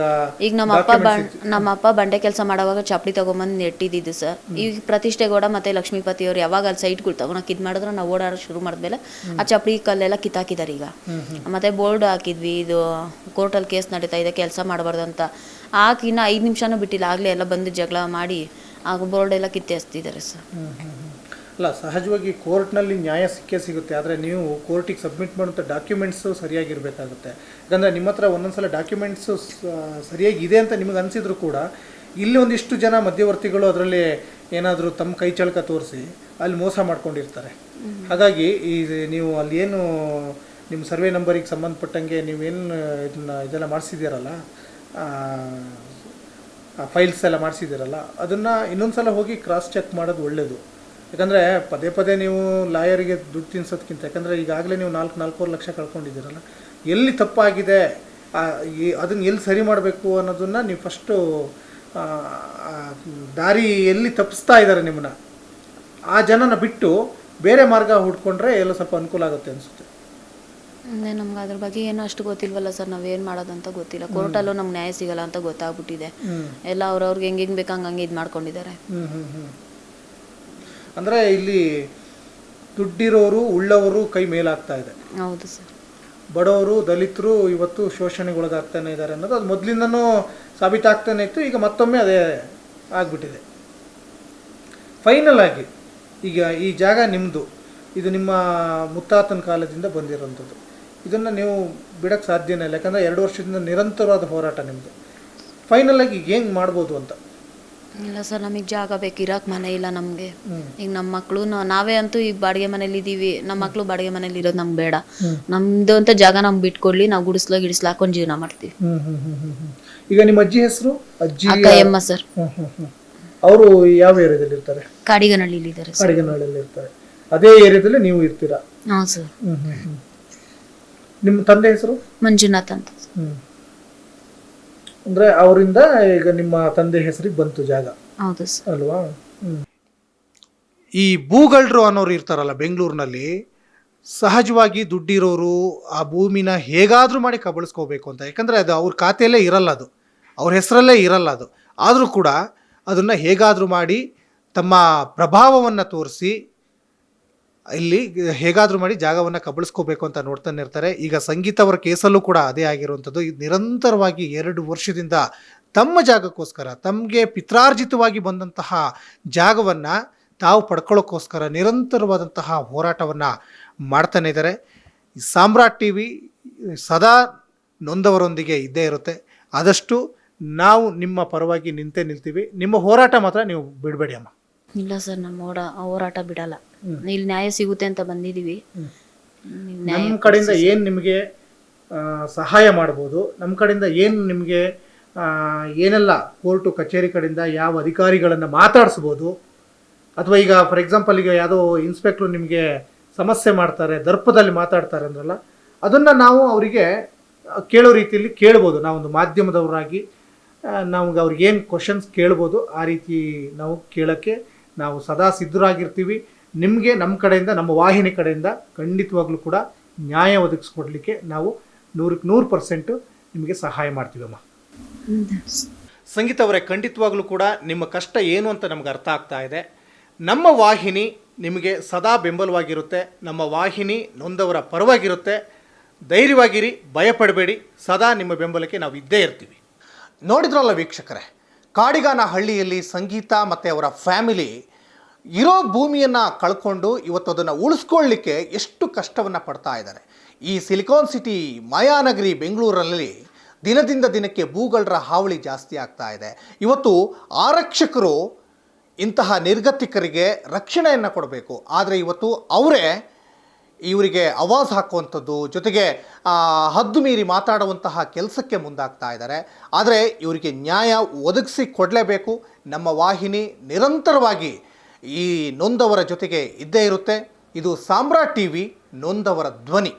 ನಮ್ಮ ಅಪ್ಪ ಬಂಡೆ ಕೆಲಸ ಮಾಡುವಾಗ ಚಪ್ಪಲಿ ತಗೊಂಬಂದು ನೆಟ್ಟಿದ್ದು ಸರ್. ಈಗ ಪ್ರತಿಷ್ಠೆಗೌಡ ಮತ್ತೆ ಲಕ್ಷ್ಮೀಪತಿ ಅವ್ರು ಯಾವಾಗ ಅಲ್ಲಿ ಸೈಟ್ಗಳು ತಗೊಳಕ್ ಇದ್ ಮಾಡಿದ್ರು, ನಾವು ಓಡಾಡೋ ಶುರು ಮಾಡಿದ್ಮೇಲೆ ಆ ಚಪ್ಪಲಿ ಕಲ್ಲೆಲ್ಲ ಕಿತ್ತಾಕಿದ್ದಾರೆ ಈಗ. ಮತ್ತೆ ಬೋರ್ಡ್ ಹಾಕಿದ್ವಿ, ಇದು ಕೋರ್ಟಲ್ಲಿ ಕೇಸ್ ನಡೀತಾ ಇದೆ, ಕೆಲಸ ಮಾಡಬಾರ್ದು ಅಂತ. ಹಾಕಿ ಇನ್ನು 5 ನಿಮಿಷನೂ ಬಿಟ್ಟಿಲ್ಲ, ಆಗಲೇ ಎಲ್ಲ ಬಂದು ಜಗಳ ಮಾಡಿ ಆಗ ಬೋರ್ಡ್ ಎಲ್ಲ ಕಿತ್ತೆಸ್ತಿದ್ದಾರೆ ಸರ್. ಅಲ್ಲ, ಸಹಜವಾಗಿ ಕೋರ್ಟ್ನಲ್ಲಿ ನ್ಯಾಯ ಸಿಗುತ್ತೆ, ಆದರೆ ನೀವು ಕೋರ್ಟಿಗೆ ಸಬ್ಮಿಟ್ ಮಾಡುವಂಥ ಡಾಕ್ಯುಮೆಂಟ್ಸು ಸರಿಯಾಗಿರಬೇಕಾಗುತ್ತೆ. ಯಾಕಂದರೆ ನಿಮ್ಮ ಹತ್ರ ಒಂದೊಂದ್ಸಲ ಡಾಕ್ಯುಮೆಂಟ್ಸು ಸರಿಯಾಗಿ ಇದೆ ಅಂತ ನಿಮಗೆ ಅನಿಸಿದ್ರು ಕೂಡ ಇಲ್ಲಿ ಒಂದಿಷ್ಟು ಜನ ಮಧ್ಯವರ್ತಿಗಳು ಅದರಲ್ಲಿ ಏನಾದರೂ ತಮ್ಮ ಕೈ ಚಳಕ ತೋರಿಸಿ ಅಲ್ಲಿ ಮೋಸ ಮಾಡ್ಕೊಂಡಿರ್ತಾರೆ. ಹಾಗಾಗಿ ನೀವು ಅಲ್ಲಿ ಏನು ನಿಮ್ಮ ಸರ್ವೆ ನಂಬರಿಗೆ ಸಂಬಂಧಪಟ್ಟಂಗೆ ನೀವೇನು ಇದೆಲ್ಲ ಮಾಡಿಸಿದ್ದೀರಲ್ಲ, ಫೈಲ್ಸ್ ಎಲ್ಲ ಮಾಡಿಸಿದ್ದೀರಲ್ಲ, ಅದನ್ನು ಇನ್ನೊಂದು ಸಲ ಹೋಗಿ ಕ್ರಾಸ್ ಚೆಕ್ ಮಾಡೋದು ಒಳ್ಳೆಯದು. ಯಾಕಂದರೆ ಪದೇ ಪದೇ ನೀವು ಲಾಯರಿಗೆ ದುಡ್ಡು ತಿನ್ಸೋದಕ್ಕಿಂತ, ಯಾಕಂದರೆ ಈಗಾಗಲೇ ನೀವು 4.25 ಲಕ್ಷ ಕಳ್ಕೊಂಡಿದ್ದೀರಲ್ಲ, ಎಲ್ಲಿ ತಪ್ಪಾಗಿದೆ, ಅದನ್ನು ಎಲ್ಲಿ ಸರಿ ಮಾಡಬೇಕು ಅನ್ನೋದನ್ನು ನೀವು ಫಸ್ಟು ದಾರಿ ಎಲ್ಲಿ ತಪ್ಪಿಸ್ತಾ ಇದ್ದಾರೆ ನಿಮ್ಮನ್ನ, ಆ ಜನನ ಬಿಟ್ಟು ಬೇರೆ ಮಾರ್ಗ ಹುಡ್ಕೊಂಡ್ರೆ ಎಲ್ಲ ಸ್ವಲ್ಪ ಅನುಕೂಲ ಆಗುತ್ತೆ ಅನಿಸುತ್ತೆ. ನಮ್ಗೆ ಅದ್ರ ಬಗ್ಗೆ ಏನೋ ಅಷ್ಟು ಗೊತ್ತಿಲ್ವಲ್ಲ ಸರ್, ನಾವೇನು ಮಾಡೋದಂತ ಗೊತ್ತಿಲ್ಲ. ಕೋರ್ಟಲ್ಲೂ ನಮ್ಗೆ ನ್ಯಾಯ ಸಿಗಲ್ಲ ಅಂತ ಗೊತ್ತಾಗ್ಬಿಟ್ಟಿದೆ. ಎಲ್ಲ ಅವ್ರವ್ರಿಗೆ ಹೆಂಗೆ ಬೇಕು ಹಂಗೆ ಇದು ಮಾಡ್ಕೊಂಡಿದ್ದಾರೆ. ಅಂದರೆ ಇಲ್ಲಿ ದುಡ್ಡಿರೋರು ಉಳ್ಳವರು ಕೈ ಮೇಲಾಗ್ತಾ ಇದೆ. ಹೌದು ಸರ್. ಬಡವರು ದಲಿತರು ಇವತ್ತು ಶೋಷಣೆಗೊಳಗಾಗ್ತಾನೆ ಇದ್ದಾರೆ ಅನ್ನೋದು ಅದು ಮೊದಲಿಂದನೂ ಸಾಬೀತಾಗ್ತಾನೆ ಇತ್ತು. ಈಗ ಮತ್ತೊಮ್ಮೆ ಅದೇ ಆಗ್ಬಿಟ್ಟಿದೆ. ಫೈನಲ್ ಆಗಿ ಈಗ ಈ ಜಾಗ ನಿಮ್ಮದು, ಇದು ನಿಮ್ಮ ಮುತ್ತಾತನ ಕಾಲದಿಂದ ಬಂದಿರೋಂಥದ್ದು. ಇದನ್ನು ನೀವು ಬಿಡೋಕ್ಕೆ ಸಾಧ್ಯನೇ ಇಲ್ಲ, ಯಾಕಂದರೆ 2 ವರ್ಷದಿಂದ ನಿರಂತರವಾದ ಹೋರಾಟ ನಿಮ್ಮದು. ಫೈನಲ್ ಆಗಿ ಈಗ ಹೆಂಗೆ ಮಾಡ್ಬೋದು ಅಂತ? ಇಲ್ಲ ಸರ್, ನಮಗೆ ಜಾಗ ಬೇಕು, ಇರೋಕೆ ಮನೆ ಇಲ್ಲ ನಮಗೆ. ಈಗ ನಮ್ಮ ಮಕ್ಕಳು ನಾವೇ ಅಂತೂ ಈಗ ಬಾಡಿಗೆ ಮನೇಲಿ ಇದ್ದೀವಿ, ನಮ್ಮ ಮಕ್ಕಳು ಬಾಡಿಗೆ ಮನೇಲಿ ಇರೋದು ನಮ್ಗೆ ಬೇಡ. ನಮ್ದು ಅಂತ ಜಾಗ ನಮ್ಗೆ ಬಿಟ್ಕೊಡ್ಲಿ, ನಾವು ಗಿಡಿಸ್ಲ ಹಾಕೊಂಡು ಜೀವನ ಮಾಡ್ತೀವಿ. ಈಗ ನಿಮ್ಮ ಅಜ್ಜಿ ಹೆಸರು? ಅಕ್ಕಯ್ಯಮ್ಮ ಸರ್. ಅವರು ಯಾವ ಏರಿಯಾದಲ್ಲಿ ಇರ್ತಾರೆ? ಕಾಡಿಗನಹಳ್ಳಿಲಿ ಇದ್ದಾರೆ. ಕಾಡಿಗನಹಳ್ಳಿಯಲ್ಲಿ ಇರ್ತಾರೆ. ಅದೇ ಏರಿಯಾದಲ್ಲಿ ನೀವು ಇರ್ತೀರಾ? ಹಾಂ ಸರ್. ನಿಮ್ಮ ತಂದೆ ಹೆಸರು? ಮಂಜುನಾಥ್ ಅಂತ. ಅಂದ್ರೆ ಅವರಿಂದ ಈಗ ನಿಮ್ಮ ತಂದೆ ಹೆಸರಿಗೆ ಬಂತು ಜಾಗ. ಹೌದು ಸರ್. ಅಲ್ವಾ? ಈ ಭೂಗಳ್ರು ಅನ್ನೋರು ಇರ್ತಾರಲ್ಲ ಬೆಂಗಳೂರಿನಲ್ಲಿ, ಸಹಜವಾಗಿ ದುಡ್ಡಿರೋರು ಆ ಭೂಮಿನ ಹೇಗಾದ್ರೂ ಮಾಡಿ ಕಬಳಿಸ್ಕೋಬೇಕು ಅಂತ, ಯಾಕಂದ್ರೆ ಅದು ಅವ್ರ ಖಾತೆಯಲ್ಲೇ ಇರಲ್ಲ, ಅದು ಅವ್ರ ಹೆಸರಲ್ಲೇ ಇರಲ್ಲ. ಅದು ಆದರೂ ಕೂಡ ಅದನ್ನ ಹೇಗಾದ್ರೂ ಮಾಡಿ ತಮ್ಮ ಪ್ರಭಾವವನ್ನು ತೋರಿಸಿ ಇಲ್ಲಿ ಹೇಗಾದ್ರೂ ಮಾಡಿ ಜಾಗವನ್ನು ಕಬಳಿಸ್ಕೋಬೇಕು ಅಂತ ನೋಡ್ತಾನೆ ಇರ್ತಾರೆ. ಈಗ ಸಂಗೀತ ಅವರ ಕೇಸಲ್ಲೂ ಕೂಡ ಅದೇ ಆಗಿರುವಂಥದ್ದು. ನಿರಂತರವಾಗಿ 2 ವರ್ಷದಿಂದ ತಮ್ಮ ಜಾಗಕ್ಕೋಸ್ಕರ, ತಮಗೆ ಪಿತ್ರಾರ್ಜಿತವಾಗಿ ಬಂದಂತಹ ಜಾಗವನ್ನು ತಾವು ಪಡ್ಕೊಳ್ಳೋಕ್ಕೋಸ್ಕರ ನಿರಂತರವಾದಂತಹ ಹೋರಾಟವನ್ನು ಮಾಡ್ತಾನೆ ಇದ್ದಾರೆ. ಸಾಮ್ರಾಟ್ ಟಿವಿ ಸದಾ ನೊಂದವರೊಂದಿಗೆ ಇದ್ದೇ ಇರುತ್ತೆ. ಆದಷ್ಟು ನಾವು ನಿಮ್ಮ ಪರವಾಗಿ ನಿಲ್ತೀವಿ. ನಿಮ್ಮ ಹೋರಾಟ ಮಾತ್ರ ನೀವು ಬಿಡಬೇಡಿ ಅಮ್ಮ. ಇಲ್ಲ ಸರ್, ನಮ್ಮ ಹೋರಾಟ ಬಿಡಲ್ಲ. ಇಲ್ಲಿ ನ್ಯಾಯ ಸಿಗುತ್ತೆ ಅಂತ ಬಂದಿದ್ದೀವಿ. ನಮ್ಮ ಕಡೆಯಿಂದ ಏನು ನಿಮಗೆ ಸಹಾಯ ಮಾಡ್ಬೋದು, ನಮ್ಮ ಕಡೆಯಿಂದ ಏನು ನಿಮಗೆ ಏನೆಲ್ಲ ಕೋರ್ಟು ಕಚೇರಿ ಕಡೆಯಿಂದ ಯಾವ ಅಧಿಕಾರಿಗಳನ್ನು ಮಾತಾಡಿಸ್ಬೋದು, ಅಥವಾ ಈಗ ಫಾರ್ ಎಕ್ಸಾಂಪಲ್ ಈಗ ಯಾವುದೋ ಇನ್ಸ್ಪೆಕ್ಟ್ರು ನಿಮಗೆ ಸಮಸ್ಯೆ ಮಾಡ್ತಾರೆ, ದರ್ಪದಲ್ಲಿ ಮಾತಾಡ್ತಾರೆ ಅಂದ್ರಲ್ಲ, ಅದನ್ನು ನಾವು ಅವರಿಗೆ ಕೇಳೋ ರೀತಿಯಲ್ಲಿ ಕೇಳ್ಬೋದು. ನಾವೊಂದು ಮಾಧ್ಯಮದವರಾಗಿ ನಾವು ಅವ್ರಿಗೇನು ಕ್ವಶನ್ಸ್ ಕೇಳ್ಬೋದು, ಆ ರೀತಿ ನಾವು ಕೇಳೋಕ್ಕೆ ನಾವು ಸದಾ ಸಿದ್ಧರಾಗಿರ್ತೀವಿ. ನಿಮಗೆ ನಮ್ಮ ಕಡೆಯಿಂದ, ನಮ್ಮ ವಾಹಿನಿ ಕಡೆಯಿಂದ ಖಂಡಿತವಾಗ್ಲೂ ಕೂಡ ನ್ಯಾಯ ಒದಗಿಸ್ಕೊಡ್ಲಿಕ್ಕೆ ನಾವು 100% ನಿಮಗೆ ಸಹಾಯ ಮಾಡ್ತೀವಮ್ಮ. ಸಂಗೀತ ಅವರೇ, ಖಂಡಿತವಾಗ್ಲೂ ಕೂಡ ನಿಮ್ಮ ಕಷ್ಟ ಏನು ಅಂತ ನಮ್ಗೆ ಅರ್ಥ ಆಗ್ತಾ ಇದೆ. ನಮ್ಮ ವಾಹಿನಿ ನಿಮಗೆ ಸದಾ ಬೆಂಬಲವಾಗಿರುತ್ತೆ. ನಮ್ಮ ವಾಹಿನಿ ನೊಂದವರ ಪರವಾಗಿರುತ್ತೆ. ಧೈರ್ಯವಾಗಿರಿ, ಭಯಪಡಬೇಡಿ. ಸದಾ ನಿಮ್ಮ ಬೆಂಬಲಕ್ಕೆ ನಾವು ಇದ್ದೇ ಇರ್ತೀವಿ. ನೋಡಿದ್ರಲ್ಲ ವೀಕ್ಷಕರೇ, ಕಾಡಿಗಾನಹಳ್ಳಿಯಲ್ಲಿ ಸಂಗೀತ ಮತ್ತು ಅವರ ಫ್ಯಾಮಿಲಿ ಇರೋ ಭೂಮಿಯನ್ನು ಕಳ್ಕೊಂಡು ಇವತ್ತು ಅದನ್ನು ಉಳಿಸ್ಕೊಳ್ಳಿಕ್ಕೆ ಎಷ್ಟು ಕಷ್ಟವನ್ನು ಪಡ್ತಾ ಇದ್ದಾರೆ. ಈ ಸಿಲಿಕಾನ್ ಸಿಟಿ ಮಾಯಾನಗರಿ ಬೆಂಗಳೂರಲ್ಲಿ ದಿನದಿಂದ ದಿನಕ್ಕೆ ಭೂಗಳ್ರ ಹಾವಳಿ ಜಾಸ್ತಿ ಆಗ್ತಾ ಇದೆ. ಇವತ್ತು ಆರಕ್ಷಕರು ಇಂತಹ ನಿರ್ಗತಿಕರಿಗೆ ರಕ್ಷಣೆಯನ್ನು ಕೊಡಬೇಕು, ಆದರೆ ಇವತ್ತು ಅವರೇ ಇವರಿಗೆ ಆವಾಜ್ ಹಾಕುವಂಥದ್ದು, ಜೊತೆಗೆ ಹದ್ದು ಮೀರಿ ಮಾತಾಡುವಂತಹ ಕೆಲಸಕ್ಕೆ ಮುಂದಾಗ್ತಾ ಇದ್ದಾರೆ. ಆದರೆ ಇವರಿಗೆ ನ್ಯಾಯ ಒದಗಿಸಿ ಕೊಡಲೇಬೇಕು. ನಮ್ಮ ವಾಹಿನಿ ನಿರಂತರವಾಗಿ ಈ ನೊಂದವರ ಜೊತೆಗೆ ಇದ್ದೇ ಇರುತ್ತೆ. ಇದು ಸಾಮ್ರಾಟ್ ಟಿವಿ, ನೊಂದವರ ಧ್ವನಿ.